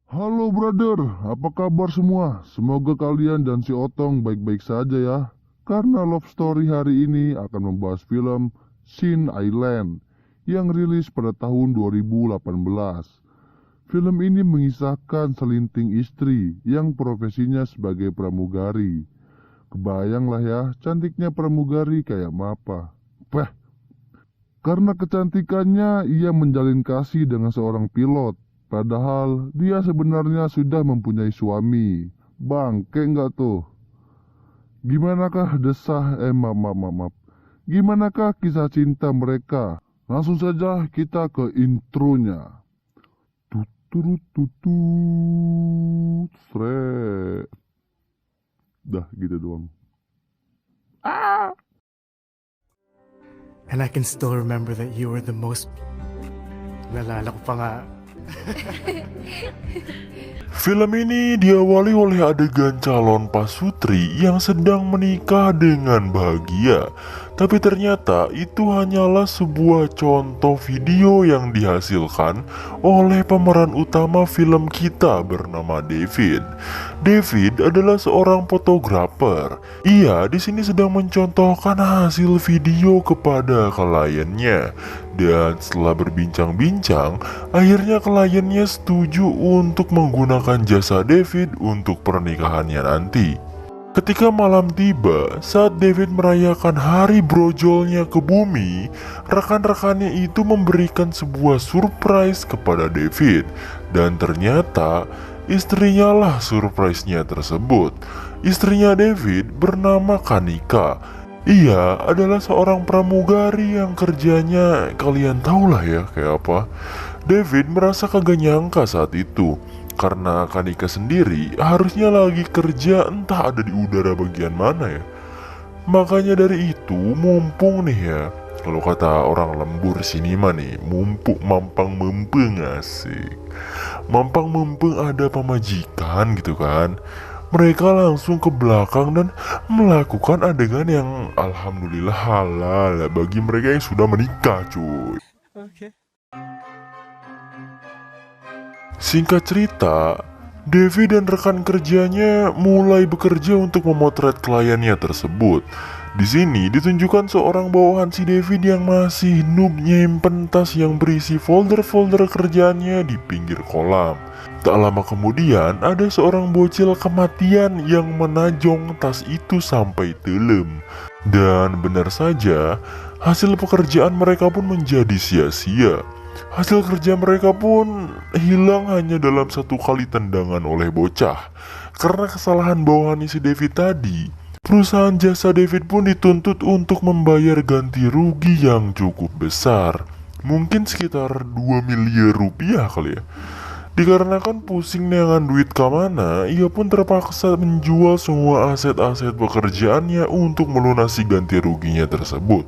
Halo brother, apa kabar semua? Semoga kalian dan si Otong baik-baik saja ya. Karena Love Story hari ini akan membahas film Sin Island yang rilis pada tahun 2018. Film ini mengisahkan selinting istri yang profesinya sebagai pramugari. Kebayanglah ya, cantiknya pramugari kayak apa. Peh, karena kecantikannya, ia menjalin kasih dengan seorang pilot. Padahal dia sebenarnya sudah mempunyai suami. Bangke nggak tuh? Gimanakah maaf. Gimanakah kisah cinta mereka? Langsung saja kita ke intronya. Tuturut tutut, sret. Dah gitu doang. And I can still remember that you were the most... Nalala ko pa nga. Film ini diawali oleh adegan calon pasutri yang sedang menikah dengan bahagia. Tapi ternyata itu hanyalah sebuah contoh video yang dihasilkan oleh pemeran utama film kita bernama David. David adalah seorang fotografer. Ia di sini sedang mencontohkan hasil video kepada kliennya. Dan setelah berbincang-bincang, akhirnya kliennya setuju untuk menggunakan jasa David untuk pernikahannya nanti. Ketika malam tiba, saat David merayakan hari brojolnya ke bumi, rekan-rekannya itu memberikan sebuah surprise kepada David. Dan ternyata istrinya lah surprise-nya tersebut. Istrinya David bernama Kanika. Ia adalah seorang pramugari yang kerjanya kalian tahulah ya kayak apa. David merasa kagak nyangka saat itu, karena Kanika sendiri harusnya lagi kerja entah ada di udara bagian mana ya. Makanya dari itu mumpung nih ya, kalau kata orang lembur sini mah nih, mumpung mampang mempeng, asik. Mampang mempeng ada pemajikan gitu kan. Mereka langsung ke belakang dan melakukan adegan yang alhamdulillah halal bagi mereka yang sudah menikah cuy. Okay. Singkat cerita, Devi dan rekan kerjanya mulai bekerja untuk memotret kliennya tersebut. Di sini ditunjukkan seorang bawahan si David yang masih noob nyimpen tas yang berisi folder-folder kerjaannya di pinggir kolam. Tak lama kemudian ada seorang bocil kematian yang menajong tas itu sampai teuleum. Dan benar saja, hasil pekerjaan mereka pun menjadi sia-sia. Hasil kerja mereka pun hilang hanya dalam satu kali tendangan oleh bocah. Karena kesalahan bawahan si David tadi, perusahaan jasa David pun dituntut untuk membayar ganti rugi yang cukup besar. Mungkin sekitar 2 miliar rupiah kali ya. Dikarenakan pusing dengan duit kemana, ia pun terpaksa menjual semua aset-aset pekerjaannya untuk melunasi ganti ruginya tersebut.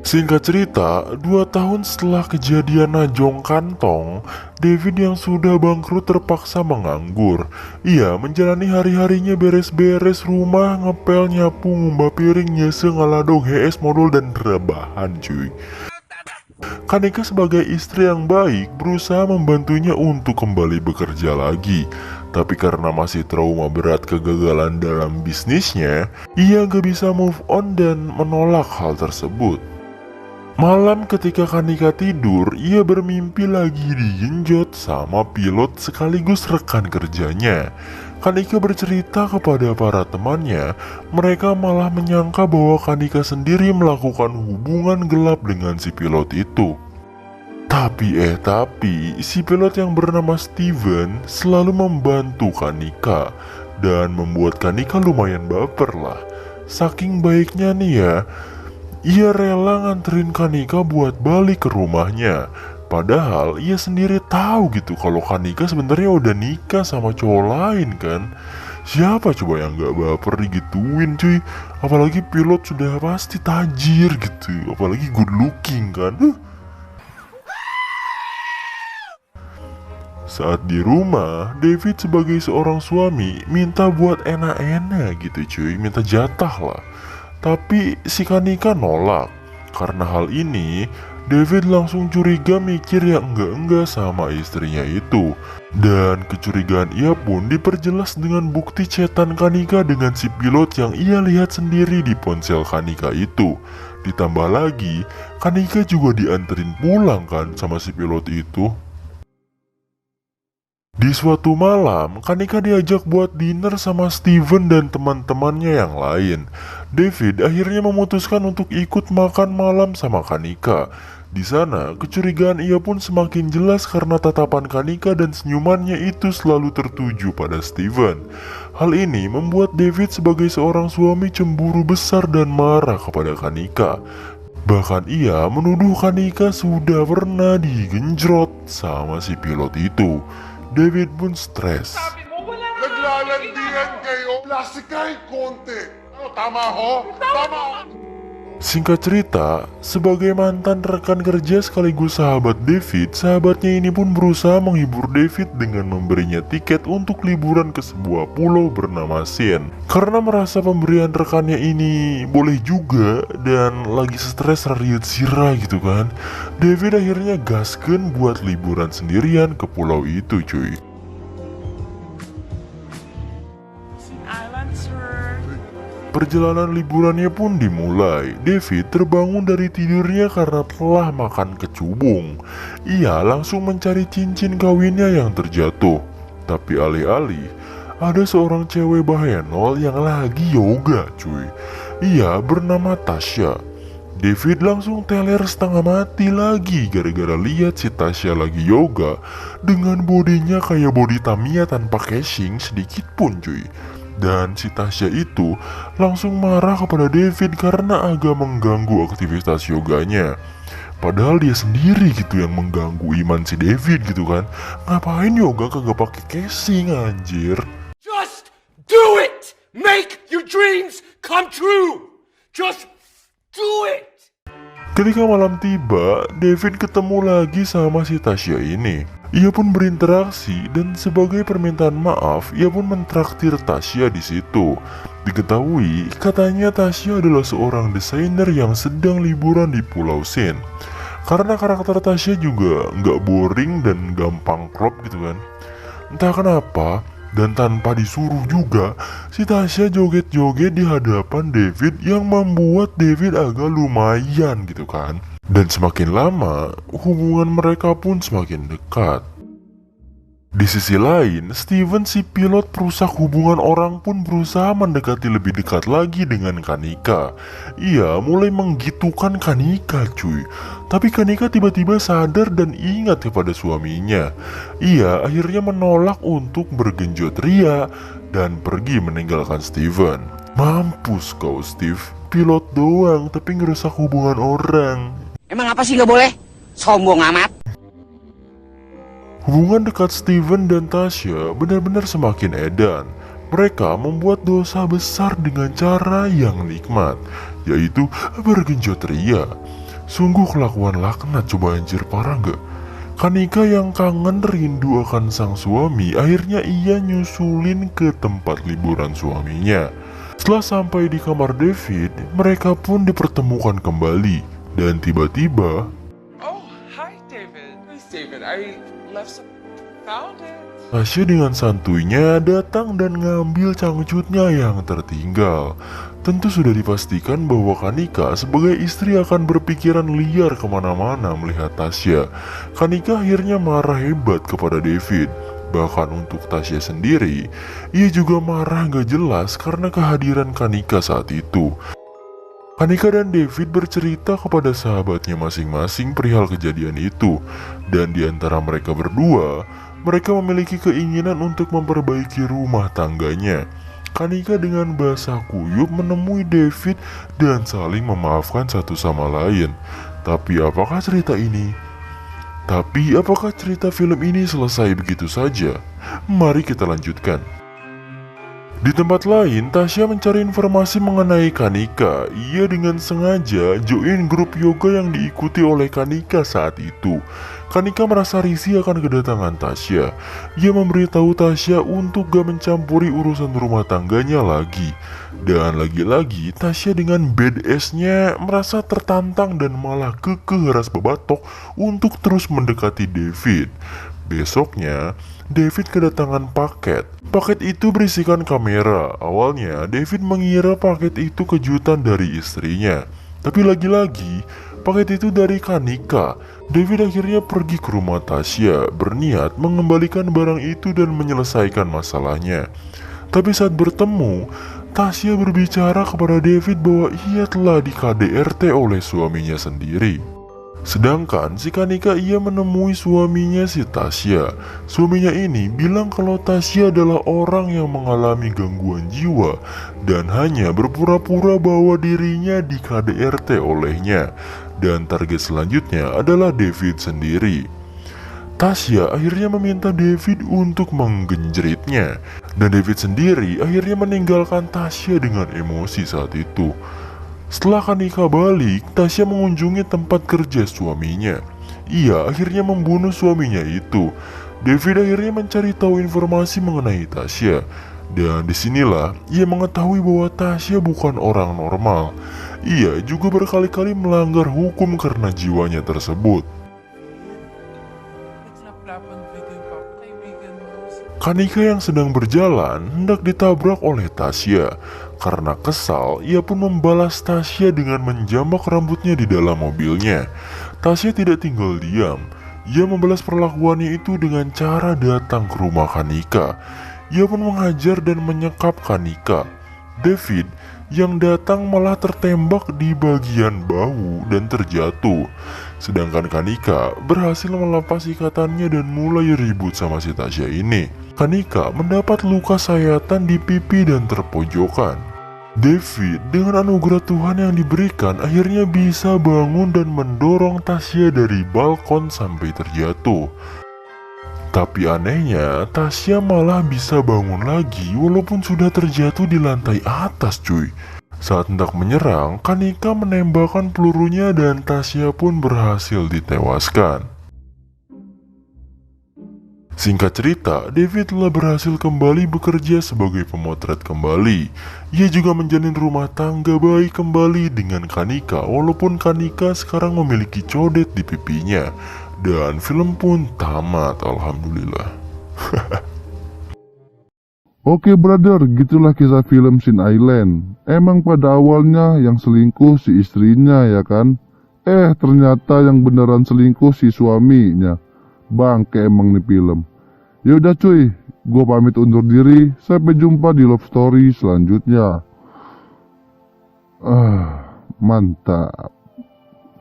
Singkat cerita, 2 tahun setelah kejadian najong kantong, David yang sudah bangkrut terpaksa menganggur. Ia menjalani hari-harinya beres-beres rumah, ngepel, nyapu, ngumba piring, nyese, ngaladog, HS, modul, dan rebahan cuy. Kanika sebagai istri yang baik berusaha membantunya untuk kembali bekerja lagi. Tapi karena masih trauma berat kegagalan dalam bisnisnya, ia gak bisa move on dan menolak hal tersebut. Malam ketika Kanika tidur, ia bermimpi lagi digenjot sama pilot sekaligus rekan kerjanya. Kanika bercerita kepada para temannya, mereka malah menyangka bahwa Kanika sendiri melakukan hubungan gelap dengan si pilot itu. Tapi si pilot yang bernama Steven selalu membantu Kanika dan membuat Kanika lumayan baper lah. Saking baiknya nih ya, ia rela nganterin Kanika buat balik ke rumahnya. Padahal ia sendiri tahu gitu kalau Kanika sebenarnya udah nikah sama cowok lain kan. Siapa coba yang gak baper digituin cuy. Apalagi pilot sudah pasti tajir gitu. Apalagi good looking kan. Saat di rumah, David sebagai seorang suami minta buat enak-enak gitu cuy. Minta jatah lah. Tapi si Kanika nolak. Karena hal ini, David langsung curiga mikir yang enggak-enggak sama istrinya itu. Dan kecurigaan ia pun diperjelas dengan bukti chatan Kanika dengan si pilot yang ia lihat sendiri di ponsel Kanika itu. Ditambah lagi, Kanika juga dianterin pulang kan sama si pilot itu. Di suatu malam, Kanika diajak buat dinner sama Steven dan teman-temannya yang lain. David akhirnya memutuskan untuk ikut makan malam sama Kanika. Di sana, kecurigaan ia pun semakin jelas karena tatapan Kanika dan senyumannya itu selalu tertuju pada Steven. Hal ini membuat David sebagai seorang suami cemburu besar dan marah kepada Kanika. Bahkan ia menuduh Kanika sudah pernah digenjrot sama si pilot itu. David pun stres. Naglalandian kayo. Plastic kahit konti. Tama ho? Tama. Singkat cerita, sebagai mantan rekan kerja sekaligus sahabat David, sahabatnya ini pun berusaha menghibur David dengan memberinya tiket untuk liburan ke sebuah pulau bernama Sen. Karena merasa pemberian rekannya ini boleh juga dan lagi stres riut sirah gitu kan, David akhirnya gasken buat liburan sendirian ke pulau itu cuy. Perjalanan liburannya pun dimulai. David terbangun dari tidurnya karena telah makan kecubung. Ia langsung mencari cincin kawinnya yang terjatuh. Tapi alih-alih, ada seorang cewek bahenol yang lagi yoga cuy. Ia bernama Tasya. David langsung teler setengah mati lagi gara-gara lihat si Tasya lagi yoga dengan bodinya kayak body Tamiya tanpa casing sedikit pun cuy. Dan si Tasya itu langsung marah kepada David karena agak mengganggu aktivitas yoganya. Padahal dia sendiri gitu yang mengganggu iman si David gitu kan. Ngapain yoga kagak pakai casing anjir. Just do it! Make your dreams come true! Just do it! Ketika malam tiba, David ketemu lagi sama si Tasya ini. Ia pun berinteraksi dan sebagai permintaan maaf, ia pun mentraktir Tasya di situ. Diketahui, katanya Tasya adalah seorang desainer yang sedang liburan di Pulau Sen. Karena karakter Tasya juga nggak boring dan gampang klop gitu kan. Entah kenapa, dan tanpa disuruh juga, si Tasya joget-joget di hadapan David yang membuat David agak lumayan gitu kan. Dan semakin lama, hubungan mereka pun semakin dekat. Di sisi lain, Steven si pilot perusak hubungan orang pun berusaha mendekati lebih dekat lagi dengan Kanika. Ia mulai menggitukan Kanika cuy. Tapi Kanika tiba-tiba sadar dan ingat kepada suaminya. Ia akhirnya menolak untuk bergenjot ria dan pergi meninggalkan Steven. Mampus kau Steve, pilot doang tapi ngerusak hubungan orang. Emang apa sih nggak boleh? Sombong amat. Hubungan dekat Steven dan Tasya benar-benar semakin edan. Mereka membuat dosa besar dengan cara yang nikmat, yaitu bergenjot ria. Sungguh kelakuan laknat, coba anjir, parah gak? Kanika yang kangen rindu akan sang suami, akhirnya ia nyusulin ke tempat liburan suaminya. Setelah sampai di kamar David, mereka pun dipertemukan kembali. Dan tiba-tiba, Oh, hi David. Who's David? I left some. Found it. Tasya dengan santuinya datang dan ngambil cangcutnya yang tertinggal. Tentu sudah dipastikan bahwa Kanika sebagai istri akan berpikiran liar kemana-mana melihat Tasya. Kanika akhirnya marah hebat kepada David. Bahkan untuk Tasya sendiri, ia juga marah gak jelas karena kehadiran Kanika saat itu. Kanika dan David bercerita kepada sahabatnya masing-masing perihal kejadian itu. Dan di antara mereka berdua, mereka memiliki keinginan untuk memperbaiki rumah tangganya. Kanika dengan bahasa kuyup menemui David dan saling memaafkan satu sama lain. Tapi apakah cerita film ini selesai begitu saja? Mari kita lanjutkan. Di tempat lain, Tasya mencari informasi mengenai Kanika. Ia dengan sengaja join grup yoga yang diikuti oleh Kanika saat itu. Kanika merasa risih akan kedatangan Tasya. Ia memberitahu Tasya untuk gak mencampuri urusan rumah tangganya lagi. Dan lagi-lagi Tasya dengan badass-nya merasa tertantang dan malah kekeh ras bebatok untuk terus mendekati David. Besoknya, David kedatangan paket. Paket itu berisikan kamera. Awalnya, David mengira paket itu kejutan dari istrinya. Tapi lagi-lagi, paket itu dari Kanika. David akhirnya pergi ke rumah Tasya, berniat mengembalikan barang itu dan menyelesaikan masalahnya. Tapi saat bertemu, Tasya berbicara kepada David bahwa ia telah di KDRT oleh suaminya sendiri. Sedangkan si Kanika ia menemui suaminya si Tasya. Suaminya ini bilang kalau Tasya adalah orang yang mengalami gangguan jiwa dan hanya berpura-pura bahwa dirinya di KDRT olehnya. Dan target selanjutnya adalah David sendiri. Tasya akhirnya meminta David untuk menggenjritnya. Dan David sendiri akhirnya meninggalkan Tasya dengan emosi saat itu. Setelah Kanika balik, Tasya mengunjungi tempat kerja suaminya. Ia akhirnya membunuh suaminya itu. David akhirnya mencari tahu informasi mengenai Tasya. Dan disinilah ia mengetahui bahwa Tasya bukan orang normal. Ia juga berkali-kali melanggar hukum karena jiwanya tersebut. Kanika yang sedang berjalan hendak ditabrak oleh Tasya. Karena kesal, ia pun membalas Tasya dengan menjambak rambutnya di dalam mobilnya. Tasya tidak tinggal diam. Ia membalas perlakuannya itu dengan cara datang ke rumah Kanika. Ia pun menghajar dan menyekap Kanika. David yang datang malah tertembak di bagian bahu dan terjatuh. Sedangkan Kanika berhasil melepas ikatannya dan mulai ribut sama si Tasya ini. Kanika mendapat luka sayatan di pipi dan terpojokan. David dengan anugerah Tuhan yang diberikan akhirnya bisa bangun dan mendorong Tasya dari balkon sampai terjatuh. Tapi anehnya, Tasya malah bisa bangun lagi walaupun sudah terjatuh di lantai atas cuy. Saat hendak menyerang, Kanika menembakkan pelurunya dan Tasya pun berhasil ditewaskan. Singkat cerita, David telah berhasil kembali bekerja sebagai pemotret kembali. Ia juga menjalin rumah tangga baik kembali dengan Kanika, walaupun Kanika sekarang memiliki codet di pipinya. Dan film pun tamat, alhamdulillah. Oke brother, gitulah kisah film Sin Island. Emang pada awalnya yang selingkuh si istrinya ya kan? Ternyata yang beneran selingkuh si suaminya. Bangke emang nih film. Yaudah cuy, gue pamit undur diri. Sampai jumpa di Love Story selanjutnya. Mantap.